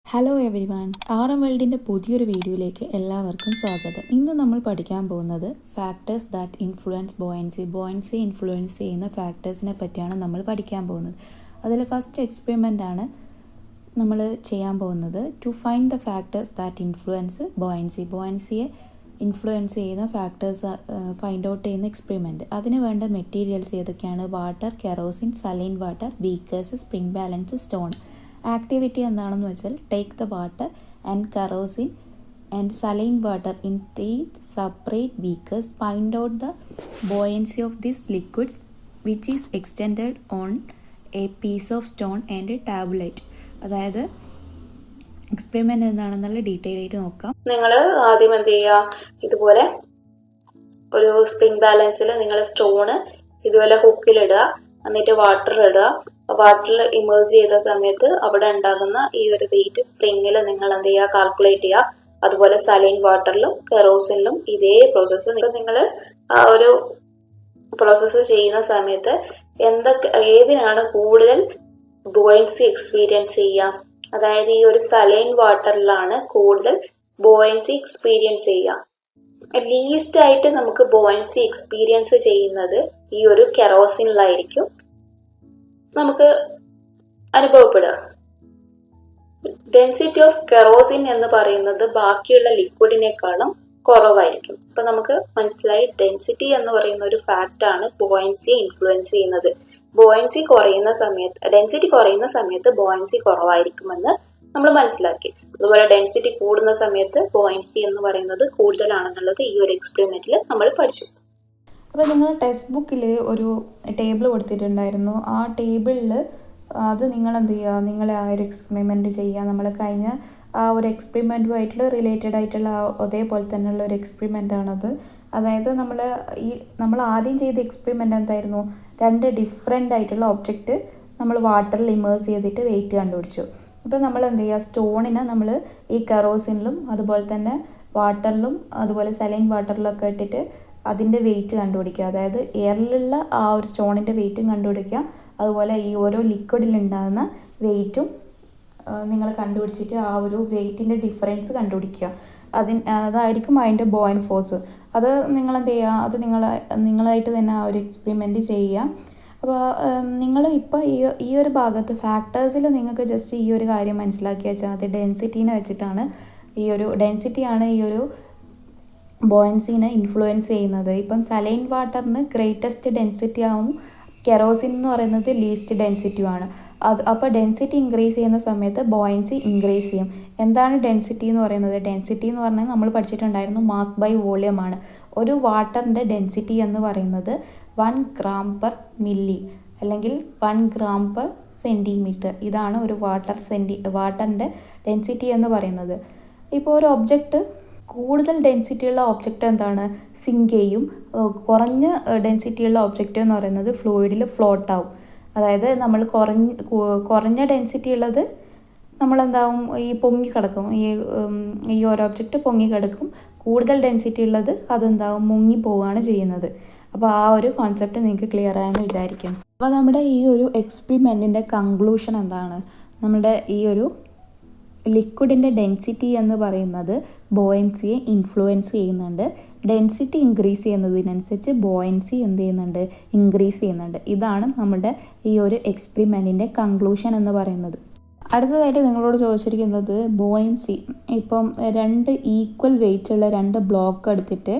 Hello every one, RM വേൾഡിൻ്റെ പുതിയൊരു വീഡിയോയിലേക്ക് എല്ലാവർക്കും സ്വാഗതം. ഇന്ന് നമ്മൾ പഠിക്കാൻ പോകുന്നത് factors that influence buoyancy influence ചെയ്യുന്ന ഫാക്ടേഴ്സിനെ പറ്റിയാണ് നമ്മൾ പഠിക്കാൻ പോകുന്നത്. അതിൽ ഫസ്റ്റ് എക്സ്പെരിമെൻ്റ് ആണ് നമ്മൾ ചെയ്യാൻ പോകുന്നത്. To find the factors that influence ബോയൻസിയെ ഇൻഫ്ലുവൻസ് ചെയ്യുന്ന ഫാക്ടേഴ്സ് ഫൈൻഡ് ഔട്ട് ചെയ്യുന്ന എക്സ്പെരിമെൻറ്റ്. അതിന് വേണ്ട മെറ്റീരിയൽസ് ഏതൊക്കെയാണ്? Water, kerosene, saline water, beakers, spring balance, stone. Activity എന്താണെന്ന് വെച്ചാൽ take the water and kerosene and saline water in 3 separate beakers, find out the buoyancy of this liquids which is extended on a piece of stone and tablet. അതായത് experiment എന്താണെന്നുള്ള detail ആയിട്ട് നോക്കാം. നിങ്ങൾ ആദ്യം എന്ത് ചെയ്യുക, ഇതുപോലെ ഒരു സ്പ്രിംഗ് ബാലൻസിൽ നിങ്ങൾ സ്റ്റോണ് ഇതുപോലെ ഹുക്കിലിടുക, എന്നിട്ട് വാട്ടർ ഇടുക. വാട്ടറിൽ ഇമേഴ്സ് ചെയ്ത സമയത്ത് അവിടെ ഉണ്ടാകുന്ന ഈ ഒരു വെയിറ്റ് സ്പ്രിങ്ങിൽ നിങ്ങൾ എന്ത് ചെയ്യുക, കാൽക്കുലേറ്റ് ചെയ്യുക. അതുപോലെ സലൈൻ വാട്ടറിലും കെറോസിനിലും ഇതേ പ്രോസസ്സ് നിങ്ങൾ ആ ഒരു പ്രോസസ്സ് ചെയ്യുന്ന സമയത്ത് ഏതിനാണ് കൂടുതൽ ബോയൻസി എക്സ്പീരിയൻസ് ചെയ്യുക? അതായത് ഈ ഒരു സലൈൻ വാട്ടറിലാണ് കൂടുതൽ ബോയൻസി എക്സ്പീരിയൻസ് ചെയ്യുക. ലീസ്റ്റ് ആയിട്ട് നമുക്ക് ബോയൻസി എക്സ്പീരിയൻസ് ചെയ്യുന്നത് ഈ ഒരു കെറോസിനിലായിരിക്കും നമുക്ക് അനുഭവപ്പെടുക. ഡെൻസിറ്റി ഓഫ് കെറോസിൻ എന്ന് പറയുന്നത് ബാക്കിയുള്ള ലിക്വിഡിനേക്കാളും കുറവായിരിക്കും. അപ്പൊ നമുക്ക് മനസ്സിലായി, ഡെൻസിറ്റി എന്ന് പറയുന്ന ഒരു ഫാക്റ്റ് ആണ് ബോയൻസിയെ ഇൻഫ്ലുവൻസ് ചെയ്യുന്നത്. ബോയൻസി കുറയുന്ന സമയത്ത്, ഡെൻസിറ്റി കുറയുന്ന സമയത്ത് ബോയൻസി കുറവായിരിക്കുമെന്ന് നമ്മൾ മനസ്സിലാക്കി. അതുപോലെ ഡെൻസിറ്റി കൂടുന്ന സമയത്ത് ബോയൻസി എന്ന് പറയുന്നത് കൂടുതലാണെന്നുള്ളത് ഈ ഒരു എക്സ്പെരിമെന്റിൽ നമ്മൾ പഠിച്ചു. അപ്പോൾ നിങ്ങൾ ടെക്സ്റ്റ് ബുക്കിൽ ഒരു ടേബിൾ കൊടുത്തിട്ടുണ്ടായിരുന്നു. ആ ടേബിളിൽ അത് നിങ്ങൾ എന്ത് ചെയ്യുക, നിങ്ങൾ ആ ഒരു എക്സ്പെരിമെൻറ്റ് ചെയ്യുക. നമ്മൾ കഴിഞ്ഞ ആ ഒരു എക്സ്പെരിമെൻറ്റുമായിട്ട് റിലേറ്റഡ് ആയിട്ടുള്ള അതേപോലെ തന്നെയുള്ള ഒരു എക്സ്പെരിമെൻ്റാണത്. അതായത് നമ്മൾ ആദ്യം ചെയ്ത എക്സ്പെരിമെൻ്റ് എന്തായിരുന്നു? 2 ഡിഫറെൻ്റ് ആയിട്ടുള്ള ഒബ്ജക്റ്റ് നമ്മൾ വാട്ടറിൽ ഇമേഴ്സ് ചെയ്തിട്ട് വെയിറ്റ് കണ്ടുപിടിച്ചു. അപ്പോൾ നമ്മൾ എന്ത് ചെയ്യുക, സ്റ്റോണിനെ നമ്മൾ ഈ കെറോസിനിലും അതുപോലെ തന്നെ വാട്ടറിലും അതുപോലെ സലൈൻ വാട്ടറിലൊക്കെ ഇട്ടിട്ട് അതിൻ്റെ വെയിറ്റ് കണ്ടുപിടിക്കുക. അതായത് എയറിലുള്ള ആ ഒരു സ്റ്റോണിൻ്റെ വെയിറ്റും കണ്ടുപിടിക്കുക, അതുപോലെ ഈ ഓരോ ലിക്വിഡിലുണ്ടാകുന്ന വെയിറ്റും നിങ്ങൾ കണ്ടുപിടിച്ചിട്ട് ആ ഒരു വെയിറ്റിൻ്റെ ഡിഫറൻസ് കണ്ടുപിടിക്കുക. അതായിരിക്കും അതിൻ്റെ ബോയിൻ ഫോഴ്സ്. അത് നിങ്ങളെന്ത് ചെയ്യുക, അത് നിങ്ങളായിട്ട് തന്നെ ആ ഒരു എക്സ്പെരിമെൻറ്റ് ചെയ്യുക. അപ്പോൾ നിങ്ങൾ ഇപ്പോൾ ഈ ഒരു ഭാഗത്ത് ഫാക്ടേഴ്സിൽ നിങ്ങൾക്ക് ജസ്റ്റ് ഈ ഒരു കാര്യം മനസ്സിലാക്കി വെച്ചാൽ മതി. ഡെൻസിറ്റീനെ വെച്ചിട്ടാണ് ഡെൻസിറ്റിയാണ് ഈ ഒരു ബോയൻസിനെ ഇൻഫ്ലുവൻസ് ചെയ്യുന്നത്. ഇപ്പം സലൈൻ വാട്ടറിന് ഗ്രേറ്റസ്റ്റ് ഡെൻസിറ്റി ആവും, കെറോസിൻ എന്ന് പറയുന്നത് ലീസ്റ്റ് ഡെൻസിറ്റിയുമാണ്. അപ്പോൾ ഡെൻസിറ്റി ഇൻക്രീസ് ചെയ്യുന്ന സമയത്ത് ബോയൻസി ഇൻക്രീസ് ചെയ്യും. എന്താണ് ഡെൻസിറ്റി എന്ന് പറയുന്നത്? ഡെൻസിറ്റി എന്ന് പറഞ്ഞാൽ നമ്മൾ പഠിച്ചിട്ടുണ്ടായിരുന്നു, മാസ് ബൈ വോളിയം ആണ്. ഒരു വാട്ടറിൻ്റെ ഡെൻസിറ്റി എന്ന് പറയുന്നത് 1 gram per milli അല്ലെങ്കിൽ 1 gram per centimeter. ഇതാണ് ഒരു വാട്ടറിൻ്റെ ഡെൻസിറ്റി എന്ന് പറയുന്നത്. ഇപ്പോൾ ഒരു ഒബ്ജക്റ്റ് കൂടുതൽ ഡെൻസിറ്റിയുള്ള ഒബ്ജക്റ്റ് എന്താണ്? സിങ്ക് ചെയ്യും. കുറഞ്ഞ ഡെൻസിറ്റിയുള്ള ഒബ്ജക്റ്റ് എന്ന് പറയുന്നത് ഫ്ലൂയിഡിൽ ഫ്ലോട്ട് ആവും. അതായത് നമ്മൾ കുറഞ്ഞ ഡെൻസിറ്റി ഉള്ളത് നമ്മളെന്താവും, ഈ പൊങ്ങിക്കിടക്കും. ഈ ഒരു ഒബ്ജക്റ്റ് പൊങ്ങിക്കിടക്കും. കൂടുതൽ ഡെൻസിറ്റി ഉള്ളത് അതെന്താവും, മുങ്ങിപ്പോവുകയാണ് ചെയ്യുന്നത്. അപ്പോൾ ആ ഒരു കോൺസെപ്റ്റ് നിങ്ങൾക്ക് ക്ലിയർ ആയെന്ന് വിചാരിക്കുന്നു. അപ്പോൾ നമ്മുടെ ഈ ഒരു എക്സ്പെരിമെൻറ്റിൻ്റെ കൺക്ലൂഷൻ എന്താണ്? നമ്മുടെ ഈ ഒരു ലിക്വിഡിൻ്റെ ഡെൻസിറ്റി എന്ന് പറയുന്നത് ബോയൻസിയെ ഇൻഫ്ലുവൻസ് ചെയ്യുന്നുണ്ട്. ഡെൻസിറ്റി ഇൻക്രീസ് ചെയ്യുന്നതിനനുസരിച്ച് ബോയൻസി എന്ത് ചെയ്യുന്നുണ്ട്? ഇൻക്രീസ് ചെയ്യുന്നുണ്ട്. ഇതാണ് നമ്മുടെ ഈ ഒരു എക്സ്പെരിമെൻറ്റിൻ്റെ കൺക്ലൂഷൻ എന്ന് പറയുന്നത്. അടുത്തതായിട്ട് നിങ്ങളോട് ചോദിച്ചിരിക്കുന്നത് ബോയൻസി. ഇപ്പം 2 ഈക്വൽ വെയിറ്റ് ഉള്ള 2 ബ്ലോക്ക് എടുത്തിട്ട്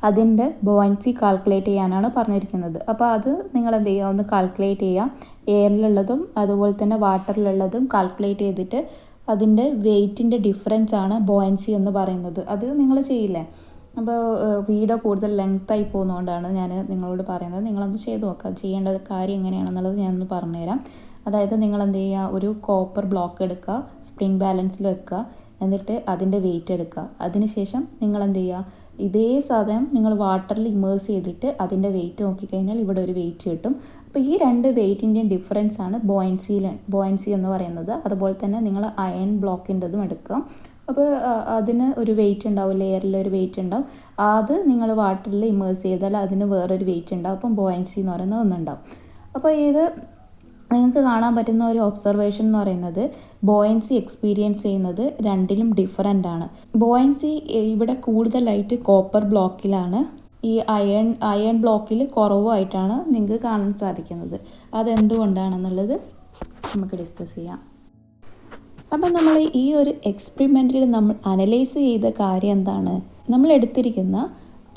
അതിൻ്റെ ബോയൻസി കാൽക്കുലേറ്റ് ചെയ്യാനാണ് പറഞ്ഞിരിക്കുന്നത്. അപ്പോൾ അത് നിങ്ങൾ എന്ത് ചെയ്യുക, ഒന്ന് കാൽക്കുലേറ്റ് ചെയ്യുക. എയറിലുള്ളതും അതുപോലെ തന്നെ വാട്ടറിലുള്ളതും കാൽക്കുലേറ്റ് ചെയ്തിട്ട് അതിൻ്റെ വെയിറ്റിൻ്റെ ഡിഫറൻസ് ആണ് ബോയൻസി എന്ന് പറയുന്നത്. അത് നിങ്ങൾ ചെയ്യില്ലേ? അപ്പോൾ വീഡിയോ കൂടുതൽ ലെങ്ത്തായി പോകുന്നതുകൊണ്ടാണ് ഞാൻ നിങ്ങളോട് പറയുന്നത്. നിങ്ങളൊന്ന് ചെയ്ത് നോക്കുക. ചെയ്യേണ്ട കാര്യം എങ്ങനെയാണെന്നുള്ളത് ഞാനൊന്ന് പറഞ്ഞുതരാം. അതായത് നിങ്ങൾ എന്ത് ചെയ്യുക, ഒരു കോപ്പർ ബ്ലോക്ക് എടുക്കുക, സ്പ്രിംഗ് ബാലൻസിൽ വെക്കുക, എന്നിട്ട് അതിൻ്റെ വെയിറ്റ് എടുക്കുക. അതിനുശേഷം നിങ്ങൾ എന്ത് ചെയ്യുക, ഇതേ സാധനം നിങ്ങൾ വാട്ടറിൽ ഇമേഴ്സ് ചെയ്തിട്ട് അതിൻ്റെ വെയിറ്റ് നോക്കിക്കഴിഞ്ഞാൽ ഇവിടെ ഒരു വെയിറ്റ് കിട്ടും. അപ്പോൾ ഈ 2 വെയിറ്റിൻ്റെയും ഡിഫറൻസ് ആണ് ബോയൻസി എന്ന് പറയുന്നത്. അതുപോലെ തന്നെ നിങ്ങൾ അയൺ ബ്ലോക്കിൻ്റെതും എടുക്കുക. അപ്പോൾ അതിന് ഒരു വെയിറ്റ് ഉണ്ടാവും, ലെയറിൽ ഒരു വെയിറ്റ് ഉണ്ടാവും. അത് നിങ്ങൾ വാട്ടറിൽ ഇമേഴ്സ് ചെയ്താൽ അതിന് വേറൊരു വെയിറ്റ് ഉണ്ടാവും. അപ്പം ബോയൻസി എന്ന് പറയുന്നത് ഒന്നുണ്ടാവും. അപ്പോൾ ഇത് നിങ്ങൾക്ക് കാണാൻ പറ്റുന്ന ഒരു ഒബ്സർവേഷൻ എന്ന് പറയുന്നത് ബോയൻസി എക്സ്പീരിയൻസ് ചെയ്യുന്നത് രണ്ടിലും ഡിഫറൻ്റ് ആണ്. ബോയൻസി ഇവിടെ കൂടുതലായിട്ട് കോപ്പർ ബ്ലോക്കിലാണ്, ഈ അയൺ ബ്ലോക്കിൽ കുറവായിട്ടാണ് നിങ്ങൾക്ക് കാണാൻ സാധിക്കുന്നത്. അതെന്തുകൊണ്ടാണെന്നുള്ളത് നമുക്ക് ഡിസ്കസ് ചെയ്യാം. അപ്പം നമ്മൾ ഈ ഒരു എക്സ്പെരിമെൻറ്റിൽ നമ്മൾ അനലൈസ് ചെയ്ത കാര്യം എന്താണ്? നമ്മൾ എടുത്തിരിക്കുന്ന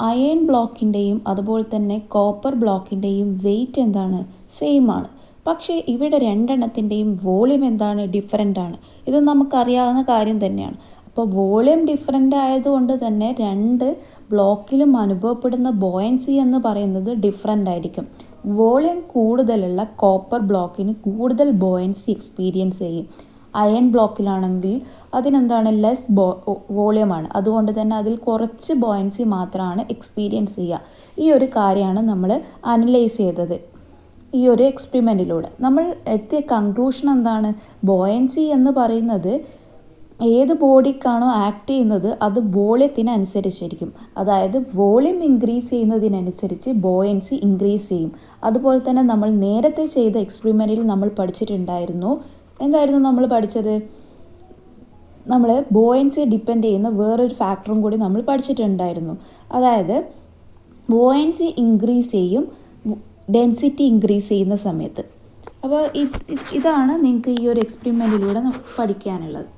അയൺ ബ്ലോക്കിൻ്റെയും അതുപോലെ തന്നെ കോപ്പർ ബ്ലോക്കിൻ്റെയും വെയിറ്റ് എന്താണ്? സെയിം ആണ്. പക്ഷേ ഇവിടെ രണ്ടെണ്ണത്തിൻ്റെയും വോളിയം എന്താണ്? ഡിഫറൻ്റ് ആണ്. ഇത് നമുക്കറിയാവുന്ന കാര്യം തന്നെയാണ്. അപ്പോൾ വോളിയം ഡിഫറൻ്റ് ആയതുകൊണ്ട് തന്നെ രണ്ട് ബ്ലോക്കിലും അനുഭവപ്പെടുന്ന ബോയൻസി എന്ന് പറയുന്നത് ഡിഫറൻ്റ് ആയിരിക്കും. വോളിയം കൂടുതലുള്ള കോപ്പർ ബ്ലോക്കിന് കൂടുതൽ ബോയൻസി എക്സ്പീരിയൻസ് ചെയ്യും. അയൺ ബ്ലോക്കിലാണെങ്കിൽ അതിനെന്താണ്? ലെസ് വോളിയമാണ്. അതുകൊണ്ട് തന്നെ അതിൽ കുറച്ച് ബോയൻസി മാത്രമാണ് എക്സ്പീരിയൻസ് ചെയ്യുക. ഈ ഒരു കാര്യമാണ് നമ്മൾ അനലൈസ് ചെയ്തത്. ഈ ഒരു എക്സ്പെരിമെൻറ്റിലൂടെ നമ്മൾ എത്തിയ കൺക്ലൂഷൻ എന്താണ്? ബോയൻസി എന്ന് പറയുന്നത് ഏത് ബോഡിക്കാണോ ആക്ട് ചെയ്യുന്നത് അത് വോളിയത്തിന് അനുസരിച്ചിരിക്കും. അതായത് വോളിയം ഇൻക്രീസ് ചെയ്യുന്നതിനനുസരിച്ച് ബോയൻസി ഇൻക്രീസ് ചെയ്യും. അതുപോലെ തന്നെ നമ്മൾ നേരത്തെ ചെയ്ത എക്സ്പെരിമെൻറ്റിൽ നമ്മൾ പഠിച്ചിട്ടുണ്ടായിരുന്നു. എന്തായിരുന്നു നമ്മൾ പഠിച്ചത്? നമ്മൾ ബോയൻസി ഡിപ്പെൻഡ് ചെയ്യുന്ന വേറൊരു ഫാക്ടറും കൂടി നമ്മൾ പഠിച്ചിട്ടുണ്ടായിരുന്നു. അതായത് ബോയൻസി ഇൻക്രീസ് ചെയ്യും ഡെൻസിറ്റി ഇൻക്രീസ് ചെയ്യുന്ന സമയത്ത്. അപ്പോൾ ഇതാണ് നിങ്ങൾക്ക് ഈ ഒരു എക്സ്പെരിമെൻറ്റിലൂടെ പഠിക്കാനുള്ളത്.